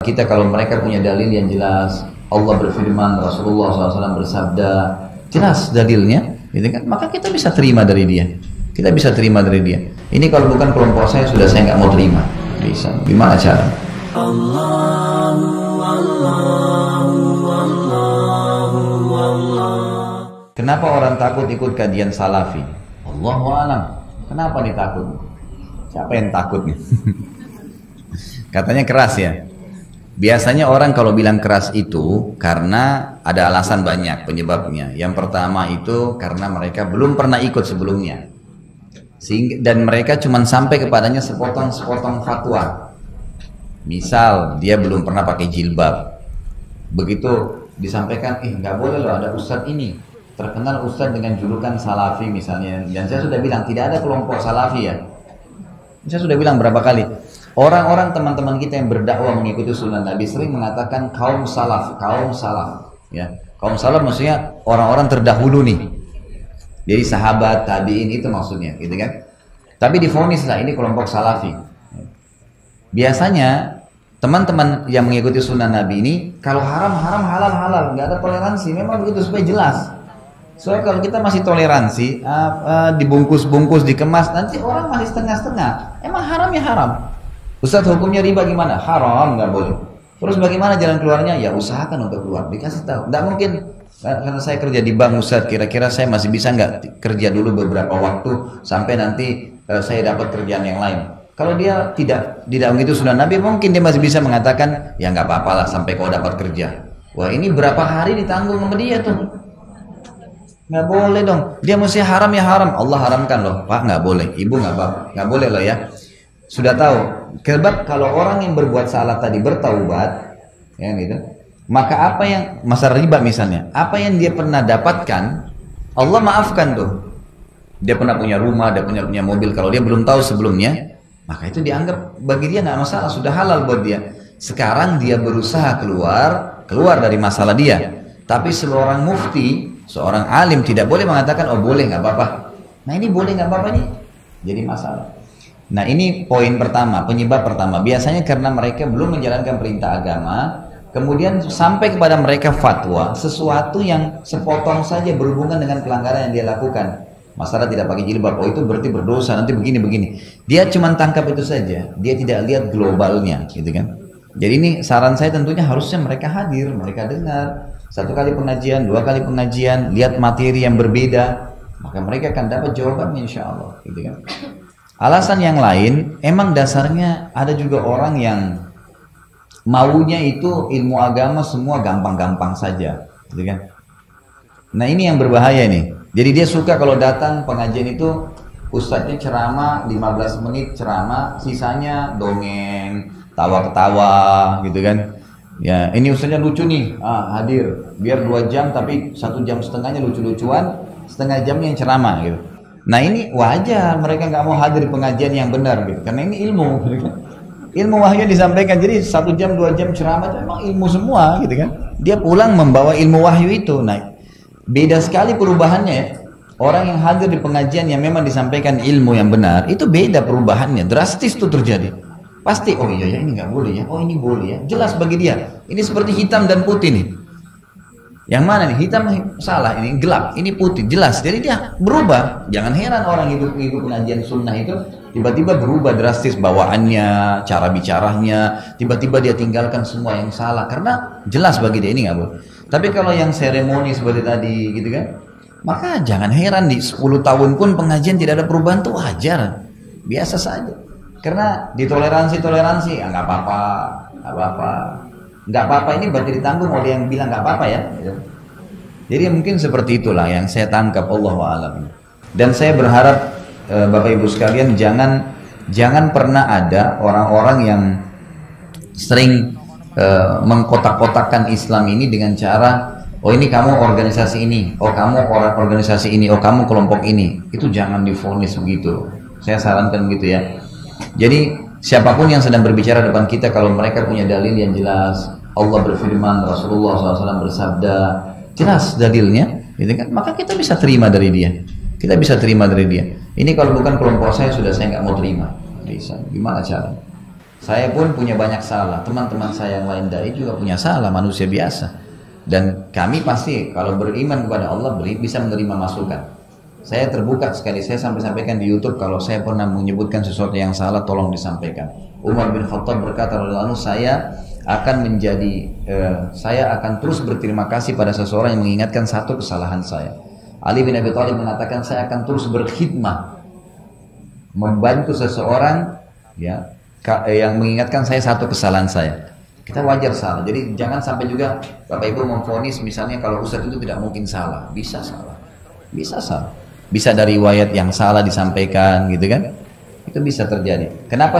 kita kalau mereka punya dalil yang jelas. Allah berfirman, Rasulullah SAW bersabda, jelas dalilnya, gitu kan? Maka kita bisa terima dari dia. Kita bisa terima dari dia. Ini kalau bukan kelompok saya, sudah saya nggak mau terima. Bisa. Gimana cara? Kenapa orang takut ikut kajian salafi? Allahu a'lam. Kenapa nih takut? Siapa yang takut nih? Katanya keras ya. Biasanya orang kalau bilang keras itu karena ada alasan banyak penyebabnya. Yang pertama itu karena mereka belum pernah ikut sebelumnya. Dan mereka cuma sampai kepadanya sepotong-sepotong fatwa. Misal dia belum pernah pakai jilbab. Begitu disampaikan, nggak boleh loh ada ustadz ini. Terkenal ustadz dengan julukan salafi misalnya. Dan saya sudah bilang tidak ada kelompok salafi ya. Saya sudah bilang berapa kali. Orang-orang teman-teman kita yang berdakwah mengikuti sunnah Nabi sering mengatakan kaum salaf, ya. Kaum salaf maksudnya orang-orang terdahulu nih. Jadi sahabat, tabi'in itu maksudnya, gitu kan? Tapi divonis lah ini kelompok salafi. Biasanya teman-teman yang mengikuti sunnah Nabi ini kalau haram, halal, nggak ada toleransi. Memang begitu supaya jelas. Soalnya kalau kita masih toleransi, dibungkus-bungkus, dikemas, nanti orang masih setengah-setengah. Emang haram ya haram. Ustaz hukumnya riba gimana? Haram, nggak boleh. Terus bagaimana jalan keluarnya? Ya usahakan untuk keluar, dikasih tahu. Nggak mungkin, karena saya kerja di bank Ustaz, kira-kira saya masih bisa nggak kerja dulu beberapa waktu sampai nanti saya dapat kerjaan yang lain. Kalau dia tidak begitu sunnah Nabi, mungkin dia masih bisa mengatakan, ya nggak apa-apa lah sampai kau dapat kerja. Wah ini berapa hari ditanggung sama dia tuh? Nggak boleh dong. Dia mesti haram ya haram. Allah haramkan loh. Pak nggak boleh. Ibu nggak boleh loh ya. Sudah tahu. Sebab kalau orang yang berbuat salah tadi bertaubat, ya gitu. Maka apa yang masalah riba misalnya, apa yang dia pernah dapatkan, Allah maafkan tuh. Dia pernah punya rumah, dia punya mobil. Kalau dia belum tahu sebelumnya, maka itu dianggap bagi dia nggak masalah, sudah halal buat dia. Sekarang dia berusaha keluar dari masalah dia. Tapi seorang mufti, seorang alim tidak boleh mengatakan, oh boleh nggak apa-apa. Nah ini boleh nggak apa-apa nih, jadi masalah. Nah ini poin pertama, penyebab pertama. Biasanya karena mereka belum menjalankan perintah agama, kemudian sampai kepada mereka fatwa, sesuatu yang sepotong saja berhubungan dengan pelanggaran yang dia lakukan. Masalah tidak pakai jilbab, oh itu berarti berdosa, nanti begini-begini. Dia cuma tangkap itu saja, dia tidak lihat globalnya, gitu kan. Jadi ini saran saya tentunya harusnya mereka hadir, mereka dengar. 1 kali pengajian, 2 kali pengajian, lihat materi yang berbeda, maka mereka akan dapat jawabannya insya Allah, gitu kan. Alasan yang lain, emang dasarnya ada juga orang yang maunya itu ilmu agama semua gampang-gampang saja, gitu kan. Nah ini yang berbahaya nih. Jadi dia suka kalau datang pengajian itu ustadznya ceramah 15 menit ceramah, sisanya dongeng, tawa-ketawa, gitu kan. Ya ini ustadznya lucu nih, hadir, biar 2 jam tapi 1 jam setengahnya lucu-lucuan, setengah jamnya yang ceramah gitu. Nah ini wajar mereka nggak mau hadir pengajian yang benar gitu, karena ini ilmu, gitu kan. Ilmu wahyu disampaikan, jadi 1 jam 2 jam ceramah itu memang ilmu semua, gitu kan. Dia pulang membawa ilmu wahyu itu. Nah beda sekali perubahannya ya. Orang yang hadir di pengajian yang memang disampaikan ilmu yang benar, itu beda perubahannya, drastis tuh terjadi. Pasti, oh iya ya ini nggak boleh ya, oh ini boleh ya, jelas bagi dia. Ini seperti hitam dan putih nih. Yang mana nih? Hitam salah, ini gelap, ini putih, jelas. Jadi dia berubah. Jangan heran orang hidup pengajian sunnah itu tiba-tiba berubah drastis bawaannya, cara bicaranya, tiba-tiba dia tinggalkan semua yang salah karena jelas bagi dia ini nggak boleh. Tapi kalau yang seremoni seperti tadi gitu kan, maka jangan heran di 10 tahun pun pengajian tidak ada perubahan, tuh wajar, biasa saja. Karena ditoleransi nggak apa-apa ini berarti ditanggung oleh yang bilang nggak apa-apa ya. Jadi mungkin seperti itulah yang saya tangkap, Allahu a'lam. Dan saya berharap Bapak Ibu sekalian jangan pernah ada orang-orang yang sering mengkotak-kotakkan Islam ini dengan cara, oh ini kamu organisasi ini, oh kamu orang organisasi ini, oh kamu kelompok ini. Itu jangan divonis begitu. Saya sarankan begitu ya. Jadi siapapun yang sedang berbicara depan kita, kalau mereka punya dalil yang jelas, Allah berfirman, Rasulullah SAW bersabda, jelas dalilnya, gitu kan? Maka kita bisa terima dari dia. Kita bisa terima dari dia. Ini kalau bukan kelompok saya, sudah saya nggak mau terima. Bisa. Gimana cara? Saya pun punya banyak salah, teman-teman saya yang lain dai juga punya salah, manusia biasa. Dan kami pasti kalau beriman kepada Allah bisa menerima masukan. Saya terbuka sekali, saya sampai sampaikan di YouTube kalau saya pernah menyebutkan sesuatu yang salah, tolong disampaikan. Umar bin Khattab berkata, saya akan terus berterima kasih pada seseorang yang mengingatkan satu kesalahan saya. Ali bin Abi Thalib mengatakan, saya akan terus berkhidmah, membantu seseorang ya yang mengingatkan saya satu kesalahan saya. Kita wajar salah, jadi jangan sampai juga Bapak Ibu memvonis misalnya kalau Ustadz itu tidak mungkin salah. Bisa salah, bisa salah, bisa dari riwayat yang salah disampaikan gitu kan, itu bisa terjadi. Kenapa